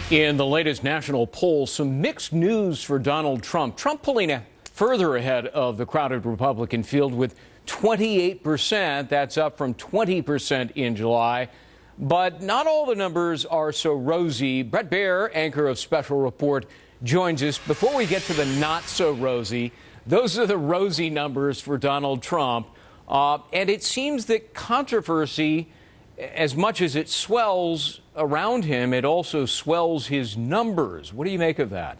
In the latest national poll, some mixed news for Donald Trump. Trump pulling further ahead of the crowded Republican field with 28%. That's up from 20% in July. But not all the numbers are so rosy. Bret Baier, anchor of Special Report, joins us. Before we get to the not so rosy, those are the rosy numbers for Donald Trump. And it seems that controversy, as much as it swells around him, it also swells his numbers. What do you make of that?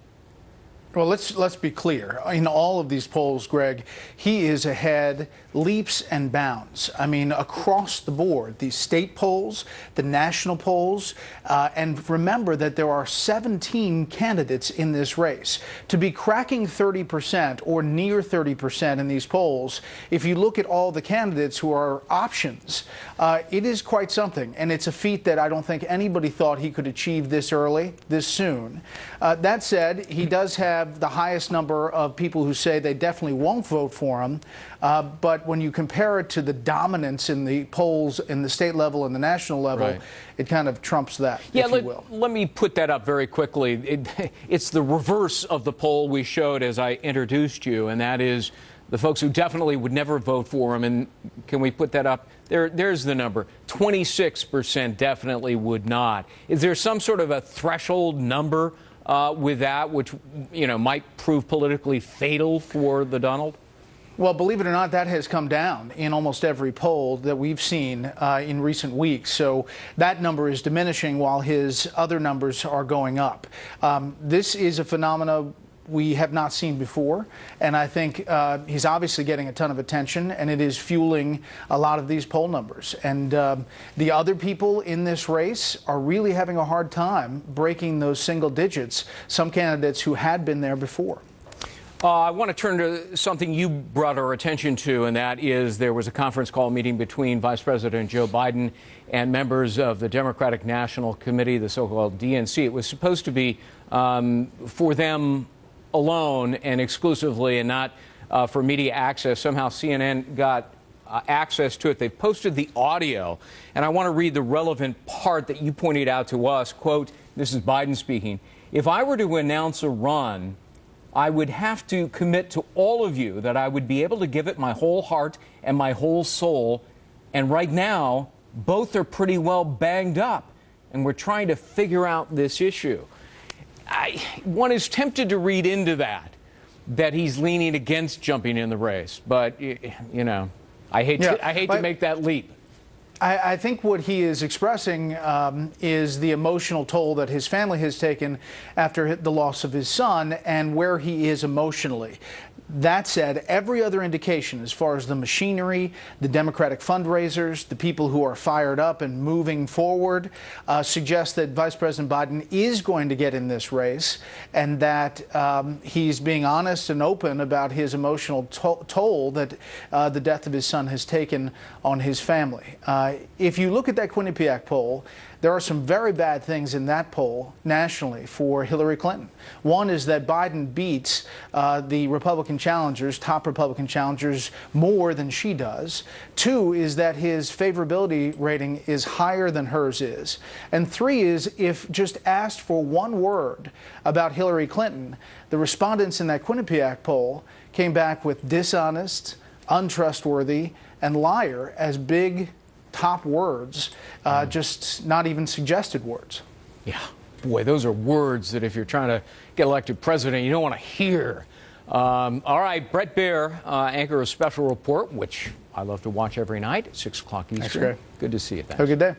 Well, let's be clear. In all of these polls, Greg, he is ahead leaps and bounds. I mean, across the board, the state polls, the national polls, and remember that there are 17 candidates in this race. To be cracking 30% or near 30% in these polls, if you look at all the candidates who are options, it is quite something. And it's a feat that I don't think anybody thought he could achieve this early, this soon. That said, he does have the highest number of people who say they definitely won't vote for him. But when you compare it to the dominance in the polls in the state level and the national level, right, it kind of trumps that, if you will. Let me put that up very quickly. It's the reverse of the poll we showed as I introduced you, and that is the folks who definitely would never vote for him. And can we put that up? There's the number. 26% definitely would not. Is there some sort of a threshold number with that, which, you know, might prove politically fatal for the Donald? Well, believe it or not, that has come down in almost every poll that we've seen in recent weeks. So that number is diminishing while his other numbers are going up. This is a phenomenon we have not seen before, and I think he's obviously getting a ton of attention, and it is fueling a lot of these poll numbers. And the other people in this race are really having a hard time breaking those single digits, some candidates who had been there before. I want to turn to something you brought our attention to, and that is there was a conference call meeting between Vice President Joe Biden and members of the Democratic National Committee, the so-called DNC. It was supposed to be for them alone and exclusively, and not for media access. Somehow CNN got access to it. They posted the audio, and I want to read the relevant part that you pointed out to us. Quote, this is Biden speaking, "If I were to announce a run, I would have to commit to all of you that I would be able to give it my whole heart and my whole soul. And right now, both are pretty well banged up, and we're trying to figure out this issue." One is tempted to read into that he's leaning against jumping in the race. But, you know, I hate to make that leap. I think what he is expressing is the emotional toll that his family has taken after the loss of his son and where he is emotionally. That said, every other indication as far as the machinery, the Democratic fundraisers, the people who are fired up and moving forward suggests that Vice President Biden is going to get in this race, and that he's being honest and open about his emotional toll that the death of his son has taken on his family. If you look at that Quinnipiac poll, there are some very bad things in that poll nationally for Hillary Clinton. One is that Biden beats the Republican challengers, top Republican challengers, more than she does. Two is that his favorability rating is higher than hers is. And three is, if just asked for one word about Hillary Clinton, the respondents in that Quinnipiac poll came back with dishonest, untrustworthy, and liar as big top words, just not even suggested words. Yeah, boy, those are words that if you're trying to get elected president, you don't want to hear. All right, Bret Baier, anchor of Special Report, which I love to watch every night at 6 o'clock Eastern. Thanks, Greg. Good to see you. Thanks. Have a good day.